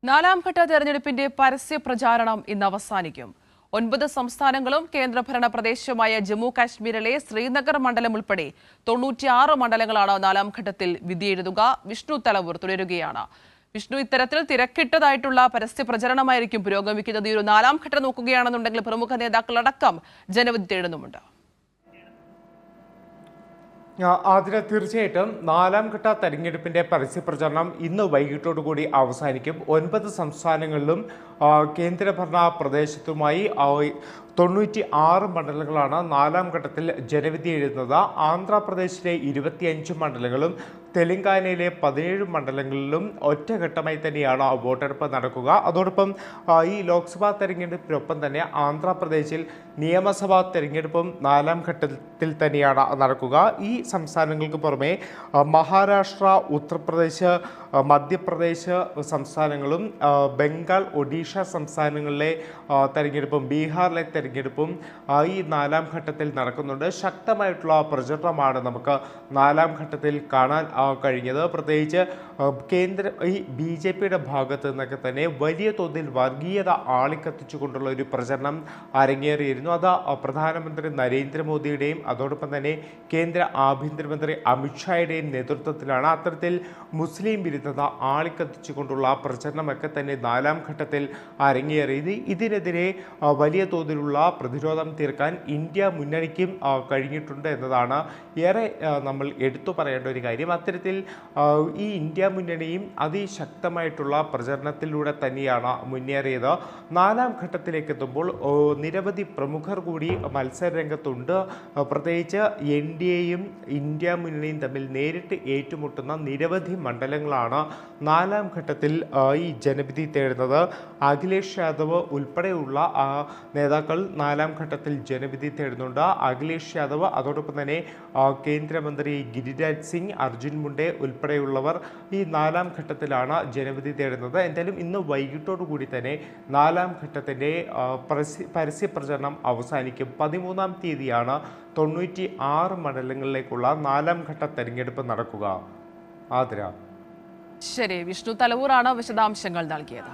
നാലാം ഘട്ട തെരഞ്ഞെടുപ്പിന്റെ പരസ്യ പ്രചാരണം ഇന്ന് അവസാനിക്കും. 9 സംസ്ഥാനങ്ങളും കേന്ദ്രഭരണ പ്രദേശമായ ജമ്മു കാശ്മീരിലെ ശ്രീനഗർ മണ്ഡലം ഉൾപ്പെടെ 96 മണ്ഡലങ്ങളാണ് നാലാം ഘട്ടത്തിൽ വിധിയെഴുതുക. വിഷ്ണു തലവൂർ തുടരുകയാണ്. വിഷ്ണു, ഇത്തരത്തിൽ തിരക്കിട്ടതായിട്ടുള്ള പരസ്യ പ്രചരണമായിരിക്കും പുരോഗമിക്കുന്നത്. ഈ ഒരു നാലാം ഘട്ടം നോക്കുകയാണെന്നുണ്ടെങ്കിൽ പ്രമുഖ നേതാക്കളടക്കം ജനവിധി തേടുന്നുമുണ്ട്. അതിന് തീർച്ചയായിട്ടും നാലാം ഘട്ട തെരഞ്ഞെടുപ്പിന്റെ പരസ്യപ്രചരണം ഇന്ന് വൈകിട്ടോടുകൂടി അവസാനിക്കും. 9 സംസ്ഥാനങ്ങളിലും കേന്ദ്രഭരണ പ്രദേശത്തുമായി 96 മണ്ഡലങ്ങളാണ് നാലാം ഘട്ടത്തിൽ ജനവിധി എഴുതുന്നത്. ആന്ധ്രാപ്രദേശിലെ 25 മണ്ഡലങ്ങളും തെലങ്കാനയിലെ 17 മണ്ഡലങ്ങളിലും ഒറ്റഘട്ടമായി തന്നെയാണ് വോട്ടെടുപ്പ് നടക്കുക. അതോടൊപ്പം ഈ ലോക്സഭാ തെരഞ്ഞെടുപ്പിനൊപ്പം തന്നെ ആന്ധ്രാപ്രദേശിൽ നിയമസഭാ തെരഞ്ഞെടുപ്പും നാലാം ഘട്ടത്തിൽ തന്നെയാണ് നടക്കുക. ഈ സംസ്ഥാനങ്ങൾക്ക് പുറമെ മഹാരാഷ്ട്ര, ഉത്തർപ്രദേശ്, മധ്യപ്രദേശ് സംസ്ഥാനങ്ങളും ബംഗാൾ, ഒഡീഷ സംസ്ഥാനങ്ങളിലെ തെരഞ്ഞെടുപ്പും ബീഹാറിലെ തെരഞ്ഞെടുപ്പും ഈ നാലാം ഘട്ടത്തിൽ നടക്കുന്നുണ്ട്. ശക്തമായിട്ടുള്ള പ്രചരണമാണ് നമുക്ക് നാലാം ഘട്ടത്തിൽ കാണാൻ കഴിഞ്ഞത്. പ്രത്യേകിച്ച് ഈ BJPയുടെ ഭാഗത്ത് നിന്നൊക്കെ തന്നെ വലിയ തോതിൽ വർഗീയത ആളിക്കത്തിച്ചുകൊണ്ടുള്ള ഒരു പ്രചരണം അരങ്ങേറിയിരുന്നു. അത് പ്രധാനമന്ത്രി നരേന്ദ്രമോദിയുടെയും അതോടൊപ്പം തന്നെ കേന്ദ്ര ആഭ്യന്തരമന്ത്രി അമിത്ഷായുടെയും നേതൃത്വത്തിലാണ്. അത്തരത്തിൽ മുസ്ലിം വിരുദ്ധത ആളിക്കത്തിച്ചുകൊണ്ടുള്ള പ്രചരണമൊക്കെ തന്നെ നാലാം ഘട്ടത്തിൽ അരങ്ങേറിയത്. ഇതിനെതിരെ വലിയ തോതിലുള്ള പ്രതിരോധം തീർക്കാൻ ഇന്ത്യ മുന്നണിക്കും കഴിഞ്ഞിട്ടുണ്ട് എന്നതാണ് ഏറെ നമ്മൾ എടുത്തു പറയേണ്ട ഒരു കാര്യം. അത്തരത്തിൽ ഈ ഇന്ത്യ മുന്നണിയും അതിശക്തമായിട്ടുള്ള പ്രചരണത്തിലൂടെ തന്നെയാണ് മുന്നേറിയത്. നാലാം ഘട്ടത്തിലേക്ക് എത്തുമ്പോൾ നിരവധി പ്രമുഖർ കൂടി മത്സരരംഗത്തുണ്ട്. പ്രത്യേകിച്ച് NDAയും ഇന്ത്യ മുന്നണിയും തമ്മിൽ നേരിട്ട് ഏറ്റുമുട്ടുന്ന നിരവധി മണ്ഡലങ്ങളാണ് നാലാം ഘട്ടത്തിൽ ഈ ജനവിധി തേടുന്നത്. അഖിലേഷ് യാദവ് ഉൾപ്പെടെയുള്ള നേതാക്കൾ നാലാം ഘട്ടത്തിൽ ജനവിധി തേടുന്നുണ്ട്. അഖിലേഷ് യാദവ്, അതോടൊപ്പം തന്നെ കേന്ദ്രമന്ത്രി ഗിരിരാജ് സിംഗ്, അർജുൻ മുണ്ടെ ഉൾപ്പെടെയുള്ളവർ ഈ നാലാം ഘട്ടത്തിലാണ് ജനവിധി തേടുന്നത്. എന്തായാലും ഇന്ന് വൈകിട്ടോടുകൂടി തന്നെ നാലാം ഘട്ടത്തിൻ്റെ പരസ്യ പ്രചരണം അവസാനിക്കും. 13-ാം തീയതിയാണ് 96 മണ്ഡലങ്ങളിലേക്കുള്ള നാലാം ഘട്ട തെരഞ്ഞെടുപ്പ് നടക്കുക. ആതിര. ശരി, വിഷ്ണു തലവൂറാണ് വിശദാംശങ്ങൾ നൽകിയത്.